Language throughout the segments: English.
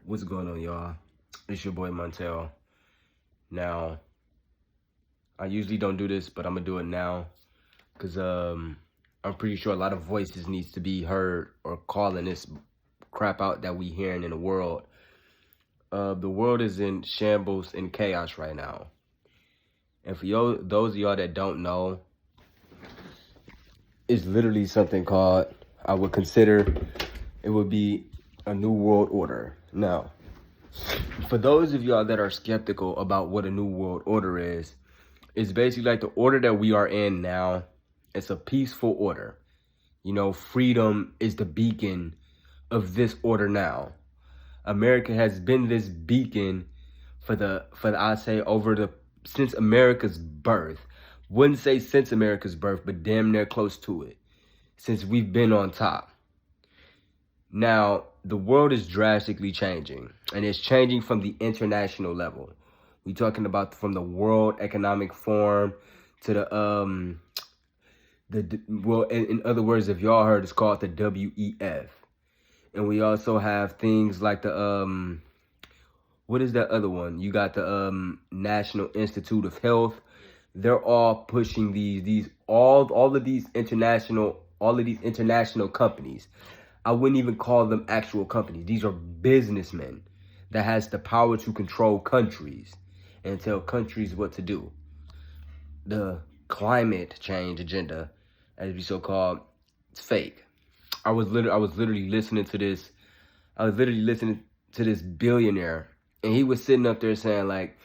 What's going on, y'all? It's your boy Montel. Now, I usually don't do this, but I'm gonna do it now because I'm pretty sure a lot of voices needs to be heard or calling this crap out that we hearing in the world. The world is in shambles and chaos right now, and for those of y'all that don't know, it's literally something called I would consider it would be a new world order. Now, for those of y'all that are skeptical about what a new world order is, it's basically like the order that we are in now. It's a peaceful order. You know, freedom is the beacon of this order now. America has been this beacon I say since America's birth. Wouldn't say since America's birth, but damn near close to it. Since we've been on top. Now, the world is drastically changing, and it's changing from the international level. We talking about from the World Economic Forum to in other words, if y'all heard, it's called the WEF. And we also have things like the what is that other one? You got the National Institute of Health. They're all pushing all of these international companies. I wouldn't even call them actual companies. These are businessmen that has the power to control countries and tell countries what to do. The climate change agenda, as we so called, it's fake. I was literally listening to this. I was literally listening to this billionaire, and he was sitting up there saying, like,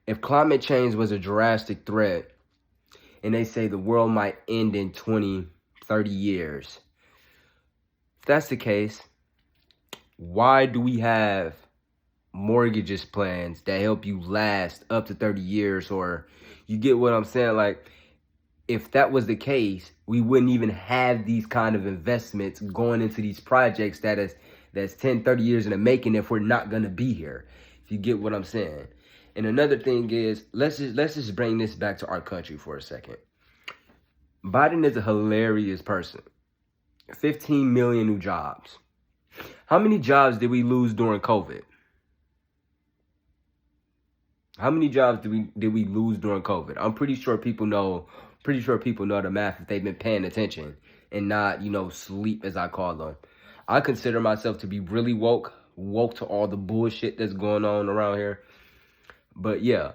if climate change was a drastic threat, and they say the world might end in 20, 30 years. If that's the case, why do we have mortgages plans that help you last up to 30 years? Or you get what I'm saying? Like, if that was the case, we wouldn't even have these kind of investments going into these projects that's 10, 30 years in the making if we're not going to be here. If you get what I'm saying. And another thing is, let's just bring this back to our country for a second. Biden is a hilarious person. 15 million new jobs. How many jobs did we lose during COVID? How many jobs did we lose during COVID? I'm pretty sure people know the math if they've been paying attention and not, sleep, as I call them. I consider myself to be really woke to all the bullshit that's going on around here. But yeah,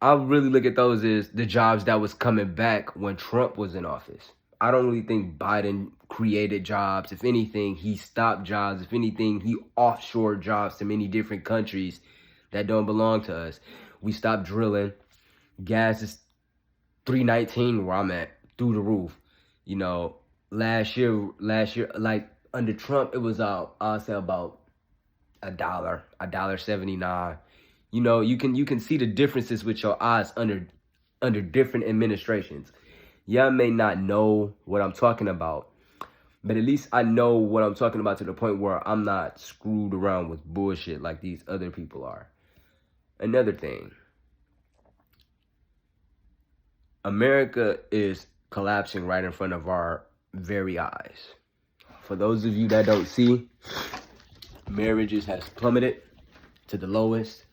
I really look at those as the jobs that was coming back when Trump was in office. I don't really think Biden created jobs. If anything, he stopped jobs. If anything, he offshored jobs to many different countries that don't belong to us. We stopped drilling. Gas is $3.19 where I'm at, through the roof. Last year, like under Trump, it was I'll say about $1.79. You can see the differences with your eyes under different administrations. Y'all may not know what I'm talking about, but at least I know what I'm talking about to the point where I'm not screwed around with bullshit like these other people are. Another thing, America is collapsing right in front of our very eyes. For those of you that don't see, marriages has plummeted to the lowest.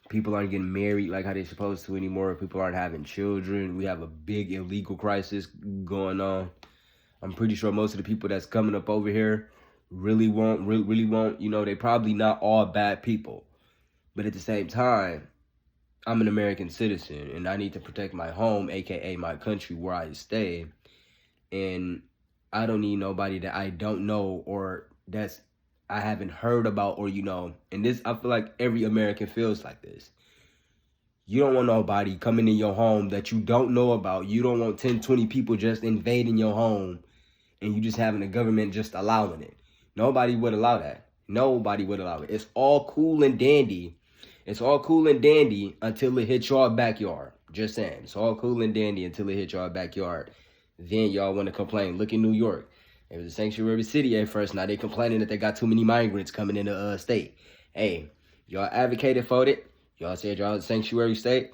People aren't getting married like how they're supposed to anymore. People aren't having children. We have a big illegal crisis going on. I'm pretty sure most of the people that's coming up over here really won't. They probably not all bad people. But at the same time, I'm an American citizen and I need to protect my home, aka my country where I stay. And I don't need nobody that I don't know or that's I haven't heard about or and this, I feel like every American feels like this. You don't want nobody coming in your home that you don't know about. You don't want 10, 20 people just invading your home and you just having the government just allowing it. Nobody would allow that. Nobody would allow it. It's all cool and dandy. It's all cool and dandy until it hits your backyard. Just saying. It's all cool and dandy until it hits your backyard. Then y'all want to complain. Look at New York. It was a sanctuary city at first. Now they complaining that they got too many migrants coming in the state. Hey, y'all advocated for it. Y'all said y'all was a sanctuary state.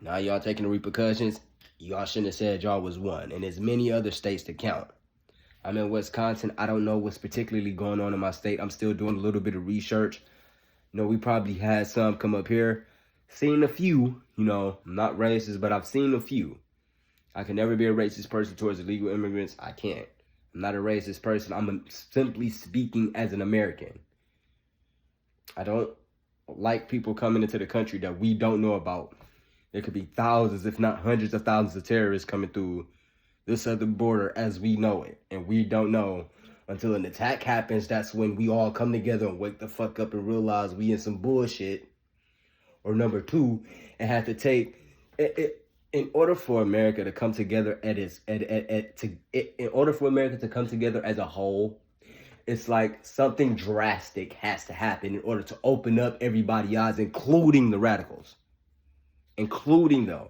Now y'all taking the repercussions. Y'all shouldn't have said y'all was one. And there's many other states to count. I'm in Wisconsin. I don't know what's particularly going on in my state. I'm still doing a little bit of research. We probably had some come up here. Seen a few, I'm not racist, but I've seen a few. I can never be a racist person towards illegal immigrants. I can't. I'm not a racist person. I'm simply speaking as an American. I don't like people coming into the country that we don't know about. There could be thousands, if not hundreds of thousands of terrorists coming through the southern border as we know it. And we don't know until an attack happens. That's when we all come together and wake the fuck up and realize we in some bullshit. Or number two, it had to take in order for America to come together in order for America to come together as a whole. It's like something drastic has to happen in order to open up everybody's eyes, including the radicals. Including them.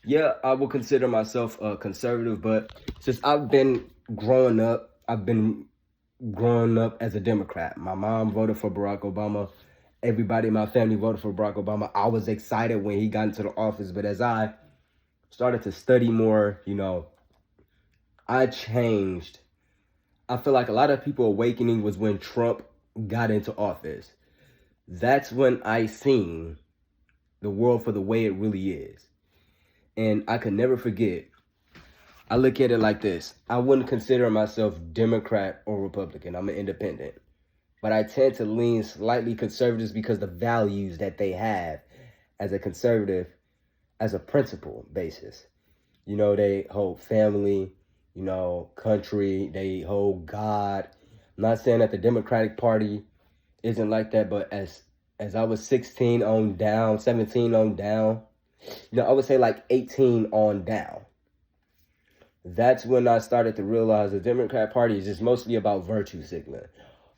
Yeah, I will consider myself a conservative, but since I've been growing up as a Democrat. My mom voted for Barack Obama. Everybody in my family voted for Barack Obama. I was excited when he got into the office, but as I started to study more, I changed. I feel like a lot of people awakening was when Trump got into office. That's when I seen the world for the way it really is. And I could never forget. I look at it like this. I wouldn't consider myself Democrat or Republican. I'm an independent. But I tend to lean slightly conservative because the values that they have as a conservative, as a principle basis. They hold family, country, they hold God. I'm not saying that the Democratic Party isn't like that, but as I was 16 on down, 17 on down, I would say like 18 on down. That's when I started to realize the Democrat Party is just mostly about virtue signaling.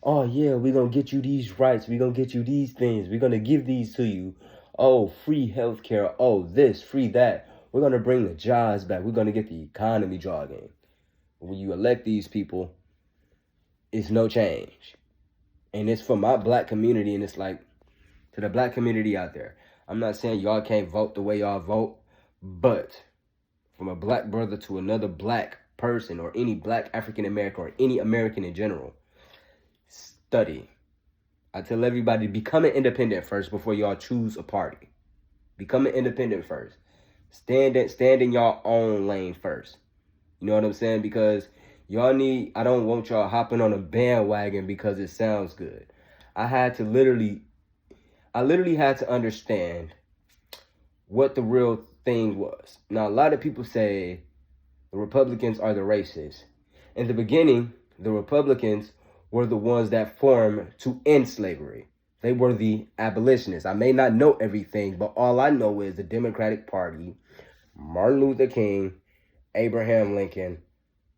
Oh, yeah, we're going to get you these rights. We're going to get you these things. We're going to give these to you. Oh, free healthcare. Oh, this, free that. We're going to bring the jobs back. We're going to get the economy jogging. When you elect these people, it's no change. And it's for my black community, and it's like, to the black community out there, I'm not saying y'all can't vote the way y'all vote, but from a black brother to another black person or any black African American or any American in general, study. I tell everybody, become an independent first before y'all choose a party. Become an independent first. Stand in your own lane first. You know what I'm saying? Because I don't want y'all hopping on a bandwagon because it sounds good. I literally had to understand what the real thing was. Now, a lot of people say the Republicans are the racists. In the beginning, the Republicans were the ones that formed to end slavery. They were the abolitionists. I may not know everything, but all I know is the Democratic Party, Martin Luther King, Abraham Lincoln.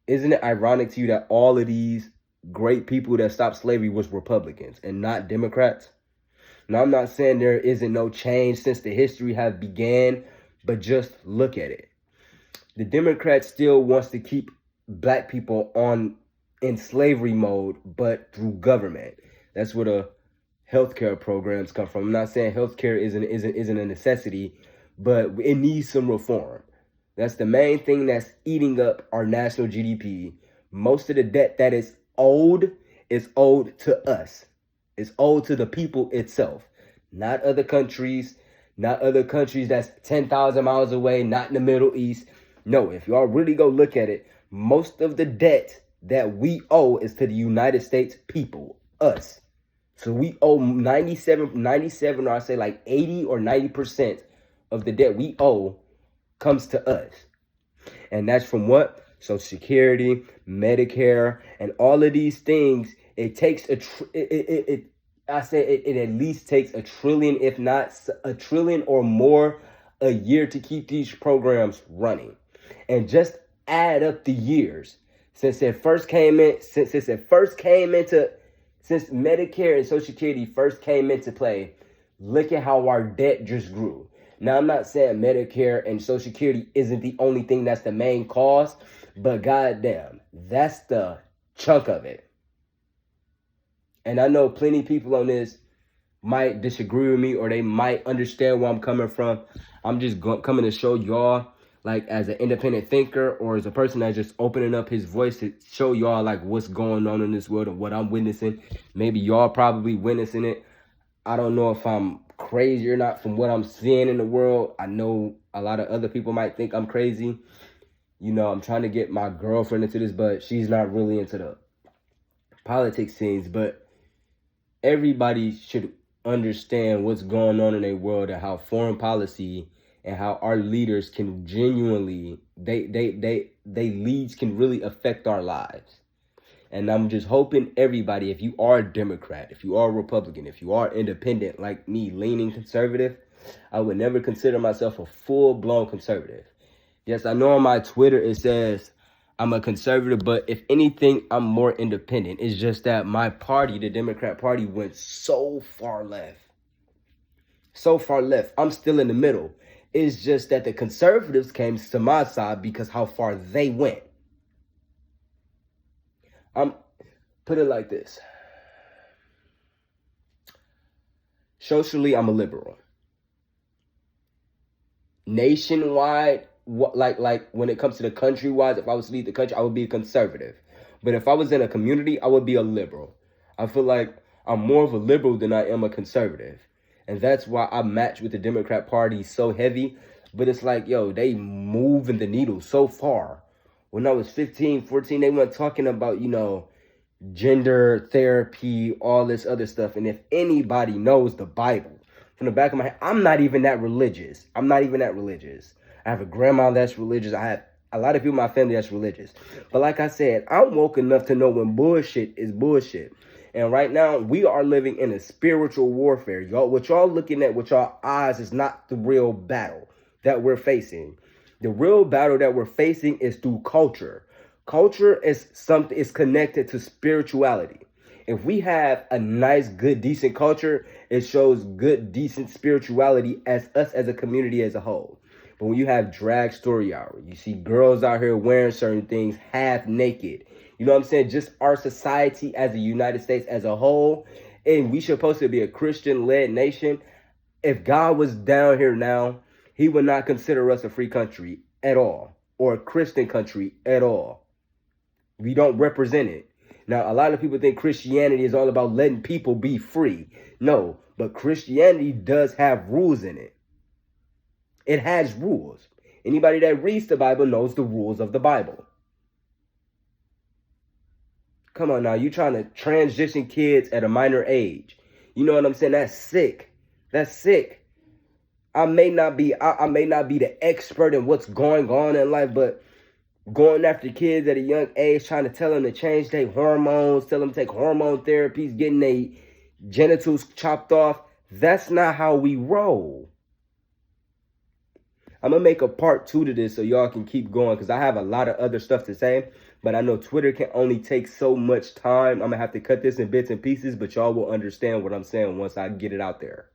Isn't it ironic to you that all of these great people that stopped slavery was Republicans and not Democrats? Now, I'm not saying there isn't no change since the history has began, but just look at it. The Democrats still wants to keep black people in slavery mode, but through government. That's where the healthcare programs come from. I'm not saying healthcare isn't a necessity, but it needs some reform. That's the main thing that's eating up our national GDP. Most of the debt that is owed to us. It's owed to the people itself, not other countries, that's 10,000 miles away, not in the Middle East. No, if y'all really go look at it, most of the debt that we owe is to the United States people, us. So we owe 97, or I say like 80 or 90% of the debt we owe comes to us. And that's from what? Social Security, Medicare, and all of these things. It takes it at least takes $1 trillion, if not $1 trillion or more a year to keep these programs running. And just add up the years since Medicare and Social Security first came into play. Look at how our debt just grew. Now, I'm not saying Medicare and Social Security isn't the only thing that's the main cause, but goddamn, that's the chunk of it. And I know plenty of people on this might disagree with me, or they might understand where I'm coming from. I'm just coming to show y'all like as an independent thinker or as a person that's just opening up his voice to show y'all like what's going on in this world and what I'm witnessing. Maybe y'all probably witnessing it. I don't know if I'm crazy or not from what I'm seeing in the world. I know a lot of other people might think I'm crazy. You know, I'm trying to get my girlfriend into this, but she's not really into the politics scenes. But everybody should understand what's going on in their world and how foreign policy and how our leaders can genuinely, they leads can really affect our lives. And I'm just hoping everybody, if you are a Democrat, if you are a Republican, if you are independent like me, leaning conservative, I would never consider myself a full-blown conservative. Yes, I know on my Twitter it says I'm a conservative, but if anything, I'm more independent. It's just that my party, the Democrat Party, went so far left. So far left. I'm still in the middle. It's just that the conservatives came to my side because how far they went. Put it like this. Socially, I'm a liberal. Nationwide, like when it comes to the country-wise, if I was to lead the country, I would be a conservative. But if I was in a community, I would be a liberal. I feel like I'm more of a liberal than I am a conservative. And that's why I match with the Democrat Party so heavy. But it's like, yo, they moving the needle so far. When I was 15, 14, they weren't talking about, you know, gender therapy, all this other stuff. And if anybody knows the Bible, from the back of my head, I'm not even that religious. I have a grandma that's religious. I have a lot of people in my family that's religious. But like I said, I'm woke enough to know when bullshit is bullshit. And right now, we are living in a spiritual warfare. Y'all, what y'all looking at with y'all eyes is not the real battle that we're facing. The real battle that we're facing is through culture. Culture is something is connected to spirituality. If we have a nice, good, decent culture, it shows good, decent spirituality as us as a community as a whole. But when you have drag story hour, you see girls out here wearing certain things half naked. You know what I'm saying? Just our society as the United States as a whole. And we supposed to be a Christian-led nation. If God was down here now, he would not consider us a free country at all. Or a Christian country at all. We don't represent it. Now, a lot of people think Christianity is all about letting people be free. No, but Christianity does have rules in it. It has rules. Anybody that reads the Bible knows the rules of the Bible. Come on now, you trying to transition kids at a minor age. You know what I'm saying? That's sick. That's sick. I may not be the expert in what's going on in life, but going after kids at a young age, trying to tell them to change their hormones, tell them to take hormone therapies, getting their genitals chopped off, that's not how we roll. I'm going to make a part 2 to this so y'all can keep going because I have a lot of other stuff to say, but I know Twitter can only take so much time. I'm going to have to cut this in bits and pieces, but y'all will understand what I'm saying once I get it out there.